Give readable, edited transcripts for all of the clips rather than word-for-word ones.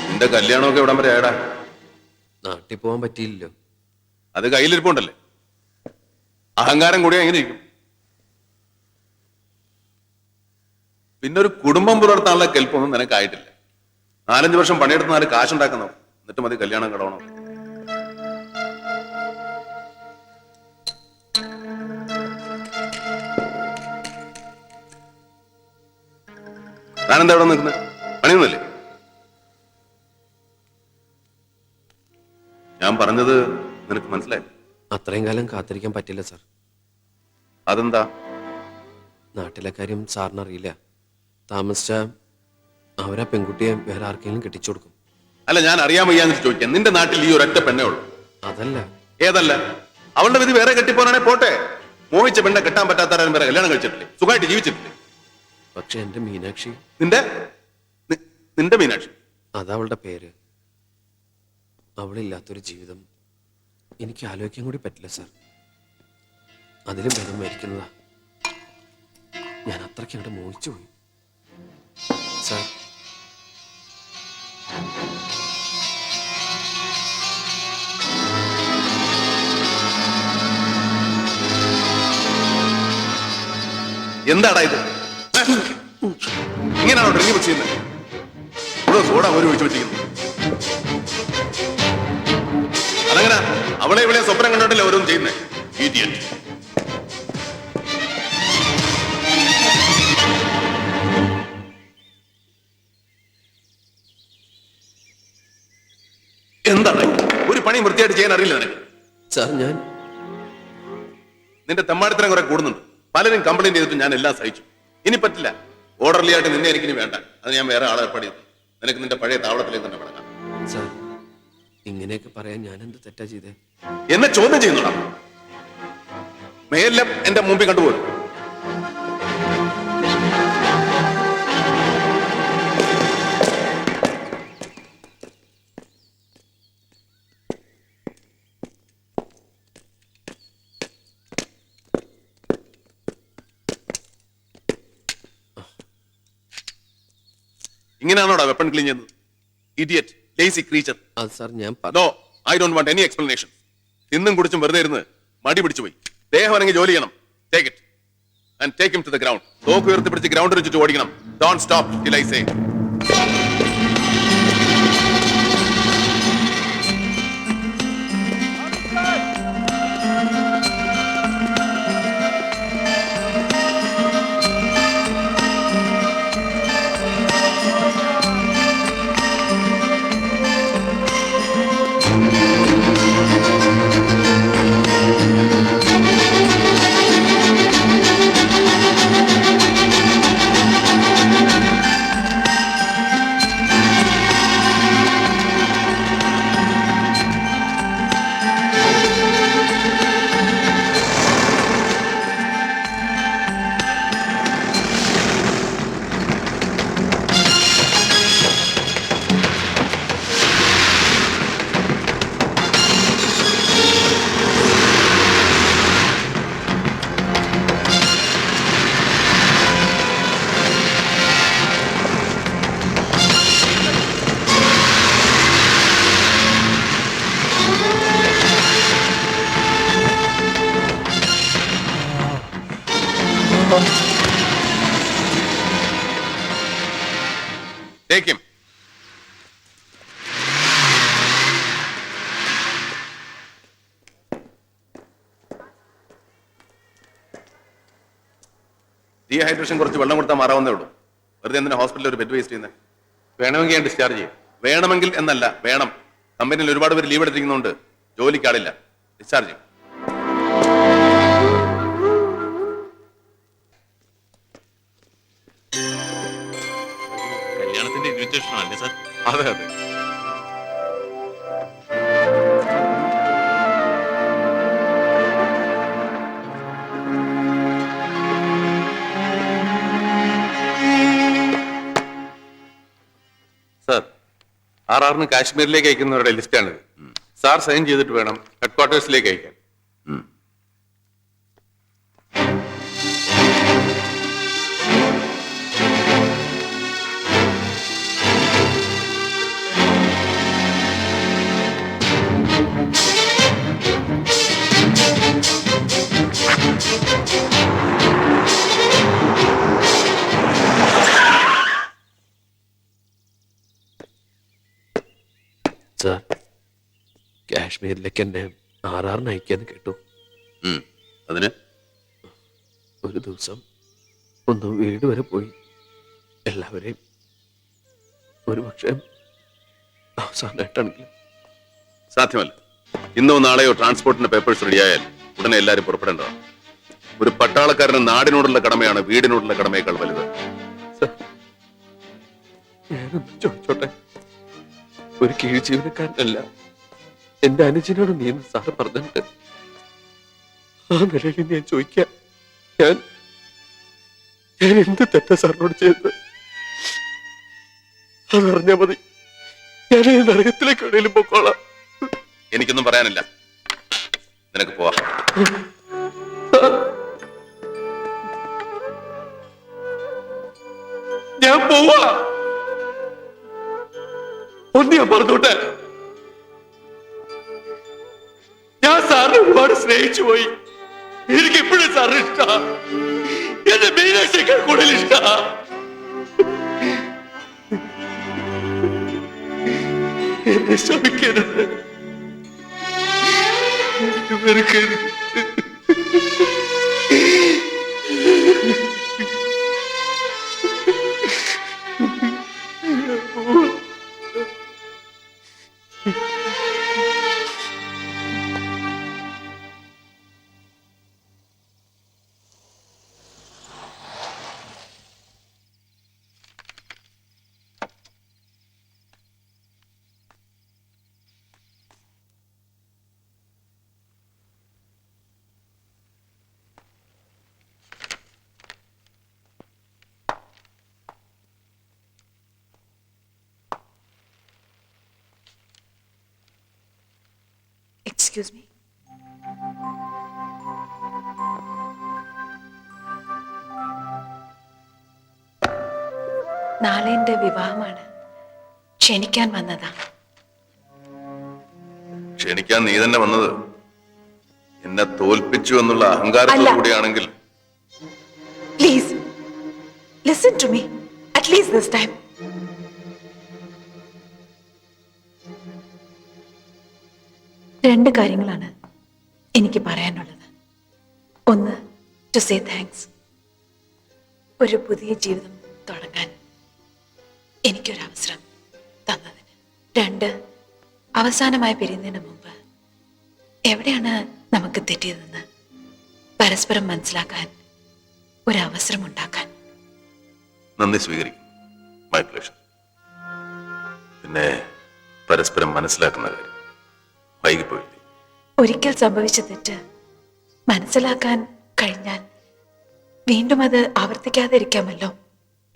നിന്റെ കല്യാണമൊക്കെ എവിടം വരെ ആയടാ? നാട്ടിൽ പോവാൻ പറ്റിയില്ലല്ലോ. അത് കയ്യിലിരിപ്പുണ്ടല്ലേ. അഹങ്കാരം കൂടി എങ്ങനെ ഇരിക്കും? പിന്നെ ഒരു കുടുംബം പുലർത്താനുള്ള കെൽപ്പൊന്നും നിനക്കായിട്ടില്ല. 4-5 വർഷം പണിയെടുത്ത് 4 കാശുണ്ടാക്കുന്നു, എന്നിട്ട് മതി കല്യാണം കടവണം. ഞാനെന്താ ഇവിടെ നിൽക്കുന്നത്? പണിയൊന്നുമില്ലേ? ഞാൻ പറഞ്ഞത് നിനക്ക് മനസ്സിലായി? അത്രയും കാലം കാത്തിരിക്കാൻ പറ്റില്ല സാർ. അതെന്താ? നാട്ടിലെ കാര്യം സാറിന് അറിയില്ല. താമസിച്ച അവരാ പെൺകുട്ടിയെ വേറെ ആർക്കെങ്കിലും കെട്ടിച്ചു കൊടുക്കും. അല്ല, ഞാൻ അറിയാൻ വയ്യാന്ന് ചോദിക്കാം. നിന്റെ നാട്ടിൽ ഈ ഒരൊറ്റ പെണ്ണേ ഉള്ളൂ. അതല്ല. ഏതല്ല? അവളുടെ വിധി വേറെ കെട്ടിപ്പോനാണെ പോട്ടെ. മോഹിച്ച പെണ്ണെ കെട്ടാൻ പറ്റാത്തവരും വേറെ കല്യാണം കഴിച്ചിട്ടില്ലേ? സുഖമായിട്ട് ജീവിച്ചിട്ടില്ലേ? പക്ഷെ എന്റെ മീനാക്ഷി. നിന്റെ മീനാക്ഷി? അതവളുടെ പേര്. അവളില്ലാത്തൊരു ജീവിതം എനിക്ക് ആലോചിക്കാൻ കൂടി പറ്റില്ല സാർ. അതിലും ഭേദം മരിക്കുന്നതാ. ഞാൻ അത്രയ്ക്ക് അങ്ങോട്ട് മോഹിച്ചു പോയി സാർ. എന്താടാ ഇത്? ഇങ്ങനെയാണോ ഡ്രിങ്ക് മിക്സ് ചെയ്യുന്നത്? ഇവിടെ സോഡ ഒരു ഒഴിച്ചു വെച്ചിരിക്കുന്നു. അതങ്ങനെ അവളെ ഇവിടെ സ്വപ്നം കണ്ടോട്ടല്ലേ ഓരോന്നും ചെയ്യുന്നേ. ഇഡിയറ്റ്. എന്താണ് ഒരു പണി വൃത്തിയായിട്ട് ചെയ്യാൻ അറിയില്ല നിനക്ക്? സാർ, ഞാൻ നിന്റെ തെമ്മാടിത്തരം കുറെ കൂടുന്നുണ്ട്. പലരും കംപ്ലൈന്റ് ചെയ്തിട്ട് ഞാൻ എല്ലാം സഹിച്ചു. ഇനി പറ്റില്ല. ഓർഡർലി ആയിട്ട് നിന്നെ എനിക്കിനി വേണ്ട. അത് ഞാൻ വേറെ ആളെ ഏർപ്പാട് ചെയ്തു. നിനക്ക് നിന്റെ പഴയ താവളത്തിലേക്ക് തന്നെ കിടക്കാം. സാർ, ഇങ്ങനെയൊക്കെ പറയാൻ ഞാൻ എന്ത് തെറ്റാ ചെയ്തേ? എന്നെ ചോദ്യം ചെയ്യുന്നുടാ. മേലെല്ലാം എന്റെ മുമ്പിൽ കണ്ടുപോകും. ഇങ്ങനെയാണോടാ വെപ്പൺ ക്ലീൻ ചെയ്യുന്നത്? Idiot, lazy creature. അത് സാർ ഞാൻ no, I don't want any explanation. ഇന്നും കുടിച്ചും വെറുതെ ഇരുന്ന് മടി പിടിച്ചു പോയി. ദേഹം അല്ലെങ്കിൽ ജോലി ചെയ്യണം. Take it and take him to the ground. തോക്ക് ഉയർത്തി പിടിച്ച് ഗ്രൗണ്ടിൽ ചുറ്റി ഓടിക്കണം. Don't stop till I say. Take him. Dehydration കുറച്ച് വെള്ളം കൊടുത്താൽ മാറാവുന്നേ ഉള്ളൂ. വെറുതെ എന്തിനാ ഹോസ്പിറ്റലിൽ ഒരു ബെഡ് വേസ്റ്റ് ചെയ്യുന്നത്? വേണമെങ്കിൽ ഞാൻ ഡിസ്ചാർജ് ചെയ്യും. വേണമെങ്കിൽ എന്നല്ല, വേണം. കമ്പനിയിൽ ഒരുപാട് പേര് ലീവ് എടുത്തിരിക്കുന്നുണ്ട്. ജോലിക്കാടില്ല. ഡിസ്ചാർജ് ചെയ്യും. കല്യാണത്തിന്റെ ഇൻവിറ്റേഷൻ അല്ലേ സാർ? അതെ അതെ. Sir, RR കാശ്മീരിലേക്ക് അയക്കുന്നവരുടെ ലിസ്റ്റാണിത്. സാർ സൈൻ ചെയ്തിട്ട് വേണം ഹെഡ്ക്വാർട്ടേഴ്സിലേക്ക് അയക്കാൻ. സാർ, കാശ്മീരിലേക്ക് എന്നെ ആറാറിന് അയക്കാന്ന് കേട്ടു. അതിന് ഒരു ദിവസം ഒന്ന് വീട് വരെ പോയി എല്ലാവരെയും ഒരു പക്ഷേ അവസാനമായിട്ടാണെങ്കിലും. സാധ്യമല്ല. ഇന്നോ നാളെയോ ട്രാൻസ്പോർട്ടിന്റെ പേപ്പേഴ്സ് റെഡിയായാൽ ഉടനെ എല്ലാവരും പുറപ്പെടേണ്ടതാണ്. ഒരു പട്ടാളക്കാരന് നാടിനോടുള്ള കടമയാണ് വീടിനോടുള്ള കടമയേക്കാൾ വലുത്. ഞാനൊന്ന് ചോദിച്ചോട്ടെ? ഒരു കീഴ് ജീവനക്കാരനല്ല, എന്റെ അനുജനോട് നീ സാറ് പറഞ്ഞിട്ട് ആ നിലയിൽ ഞാൻ ചോദിക്കാം, ഞാൻ എന്ത് തെറ്റാ സാറിനോട് ചെയ്തത്? അതറിഞ്ഞാ മതി, ഞാൻ ഈ നരകത്തിലേക്ക് എവിടെയും പൊക്കോളാം. എനിക്കൊന്നും പറയാനില്ല, നിനക്ക് പോവാ. ഞാൻ പോവാ. ഒന്ന് ഞാൻ പറഞ്ഞോട്ടെ, ഞാൻ സാറിനെ ഒരുപാട് സ്നേഹിച്ചു പോയി. എനിക്ക് എപ്പോഴും സാറിന് ഇഷ്ടാ, എന്റെ മീനാക്ഷിയേക്കാൾ കൂടുതൽ ഇഷ്ടാ. എന്നെ ശമിക്കരുത്, വെറുക്കരുത്. Excuse me. നാളെ എന്റെ വിവാഹമാണ്, ക്ഷണിക്കാൻ വന്നതാ. ക്ഷണിക്കാൻ നീ തന്നെ വന്നത് എന്നെ തോൽപ്പിച്ചു എന്നുള്ള അഹങ്കാരത്തോടു കൂടിയാണെങ്കിൽ please listen to me, at least this time. രണ്ട് കാര്യങ്ങളാണ് എനിക്ക് പറയാനുള്ളത്. ഒന്ന്, ടു സേ താങ്ക്സ്, ഒരു പുതിയ ജീവിതം തുടങ്ങാൻ എനിക്കൊരവസരം തന്നതിന്. രണ്ട്, അവസാനമായി പിരിയുന്നതിന് മുമ്പ് എവിടെയാണ് നമുക്ക് തെറ്റിയതെന്ന് പരസ്പരം മനസ്സിലാക്കാൻ ഒരവസരം ഉണ്ടാക്കാൻ. നന്ദി സ്വീകരിക്കും, മൈ പ്ലഷർ. പിന്നെ പരസ്പരം മനസ്സിലാക്കുന്ന കാര്യം വൈകിപ്പോയില്ലേ? ഒരിക്കൽ സംഭവിച്ച തെറ്റ് മനസ്സിലാക്കാൻ കഴിഞ്ഞാൽ വീണ്ടും അത് ആവർത്തിക്കാതെ ഇരിക്കാമല്ലോ.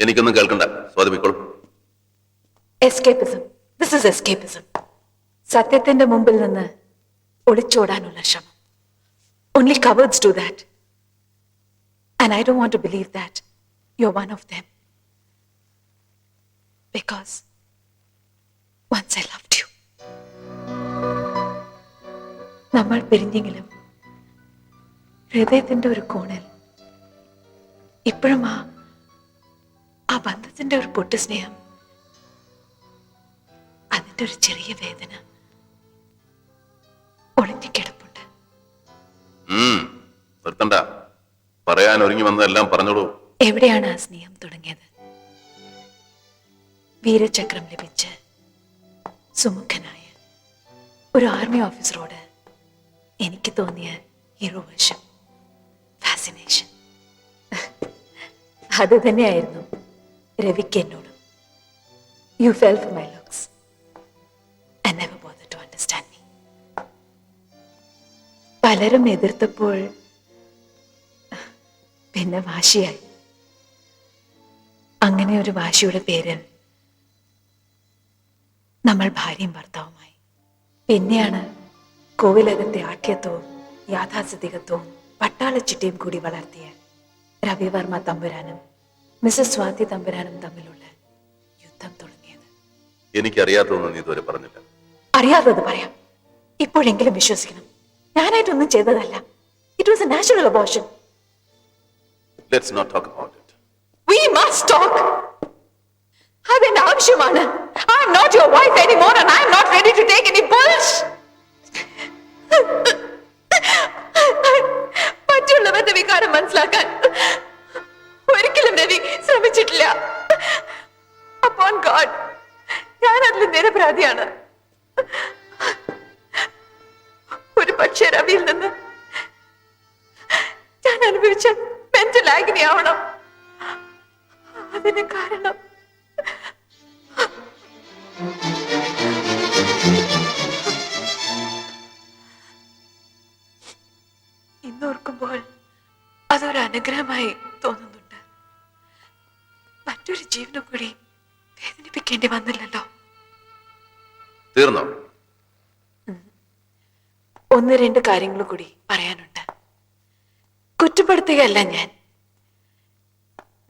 എനിക്കൊന്നും കേൾക്കണ്ട, സ്വാതമിക്കോളും. Escapism, this is escapism. സത്യത്തിന്റെ മുമ്പിൽ നിന്ന് ഒളിച്ചോടാനുള്ള ശ്രമം. Only cowards do that. And I don't want to believe that you're one of them. Because once I loved you. നമ്മൾ പിരിഞ്ഞെങ്കിലും ഹൃദയത്തിന്റെ ഒരു കോണിൽ ഇപ്പോഴും ആ ബന്ധത്തിന്റെ ഒരു പൊട്ടു സ്നേഹം, അതിന്റെ ഒരു ചെറിയ വേദന ഒളിഞ്ഞു കിടപ്പുണ്ട്. നിർത്തണ്ട, പറയാൻ ഒരുങ്ങി വന്നതെല്ലാം പറഞ്ഞോളൂ. എവിടെയാണ് ആ സ്നേഹം തുടങ്ങിയത്? വീരചക്രം ലഭിച്ച് സുമുഖനായ ഒരു ആർമി ഓഫീസറോട് എനിക്ക് തോന്നിയ ഹീറോ വേഷം, ഫാസിനേഷൻ. അത് തന്നെയായിരുന്നു രവിക്ക് എന്നോടും. You fell for my looks and never bothered to understand me. പലരും എതിർത്തപ്പോൾ പിന്നെ വാശിയായി. അങ്ങനെ ഒരു വാശിയുടെ പേരിൽ നമ്മൾ ഭാര്യയും ഭർത്താവുമായി. പിന്നെയാണ് കോവിലകത്തെ ആഠ്യത്വവും യാഥാസ്ഥിതികത്വവും പട്ടാളച്ചിട്ടയും കൂടി വളർത്തിയ രവിവർമ്മ തമ്പുരാനും മിസസ് സ്വാതി തമ്പുരാനും തമ്മിലുള്ള യുദ്ധം തുടങ്ങിയത്. എനിക്കറിയാത്തതൊന്നും നീ ഇതുവരെ പറഞ്ഞില്ല. അറിയാത്തത് പറയാം, ഇപ്പോഴെങ്കിലും വിശ്വസിക്കണം. ഞാനായിട്ടൊന്നും ചെയ്തതല്ല. It was a natural abortion. Let's not talk about it. We must talk. അതെന്റെ ആവശ്യമാണ്. I am not your wife anymore and I am not ready to take any bullshit. മറ്റുള്ളവരുടെ വികാരം മനസ്സിലാക്കാൻ ഒരിക്കലും രവി ശ്രമിച്ചിട്ടില്ല. Upon God, ഞാൻ അതിൽ നിരപരാധിയാണ്. ഒരു പക്ഷേ രവിയിൽ നിന്ന് ഞാൻ അനുഭവിച്ച മെന്റൽ ആഗ്നി ആവണം. അതിന് കാരണം ഇന്നോർക്കുമ്പോൾ അതൊരു അനുഗ്രഹമായി തോന്നുന്നുണ്ട്. മറ്റൊരു ജീവനെ കൂടി വേദനിപ്പിക്കേണ്ടി വന്നില്ലല്ലോ. തീർന്നോ? ഒന്ന് രണ്ട് കാര്യങ്ങൾ കൂടി പറയാനുണ്ട്. കുറ്റപ്പെടുത്തുകയല്ല ഞാൻ.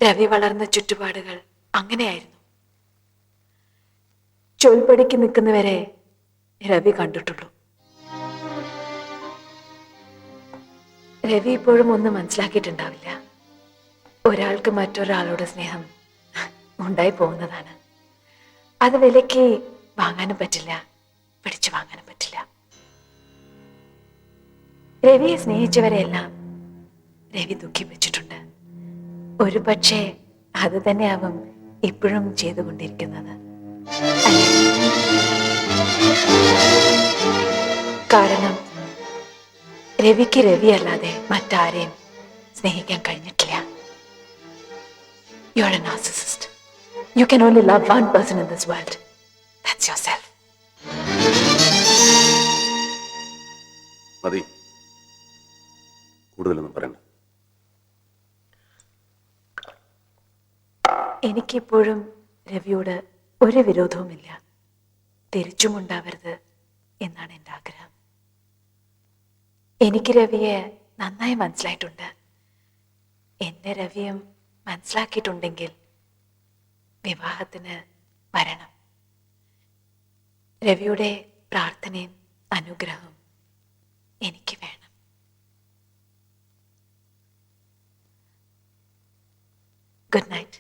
രവി വളർന്ന ചുറ്റുപാടുകൾ അങ്ങനെയായിരുന്നു. ചൊൽപ്പടിക്ക് നിൽക്കുന്നവരെ രവി കണ്ടിട്ടുള്ളൂ. രവി ഇപ്പോഴും ഒന്നും മനസ്സിലാക്കിയിട്ടുണ്ടാവില്ല. ഒരാൾക്ക് മറ്റൊരാളോട് സ്നേഹം ഉണ്ടായി പോകുന്നതാണ്. അത് വിലയ്ക്ക് വാങ്ങാനും പറ്റില്ല, പിടിച്ചു വാങ്ങാനും പറ്റില്ല. രവിയെ സ്നേഹിച്ചവരെയെല്ലാം രവി ദുഃഖിപ്പിച്ചിട്ടുണ്ട്. ഒരു പക്ഷേ അത് തന്നെയാവും ഇപ്പോഴും ചെയ്തുകൊണ്ടിരിക്കുന്നത്. കാരണം രവിക്ക് രവി അല്ലാതെ മറ്റാരെയും സ്നേഹിക്കാൻ കഴിഞ്ഞിട്ടില്ല. You are a narcissist. You can only love one person in this world. That's yourself. മതി, കൂടുതലൊന്നും പറയണ്ട. എനിക്കിപ്പോഴും രവിയോട് ഒരു വിരോധവുമില്ല. തിരിച്ചുമുണ്ടാവരുത് എന്നാണ് എൻ്റെ ആഗ്രഹം. എനിക്ക് രവിയെ നന്നായി മനസ്സിലായിട്ടുണ്ട്. എന്നെ രവിയും മനസ്സിലാക്കിയിട്ടുണ്ടെങ്കിൽ വിവാഹത്തിന് വരണം. രവിയുടെ പ്രാർത്ഥനയും അനുഗ്രഹവും എനിക്ക് വേണം. Good night.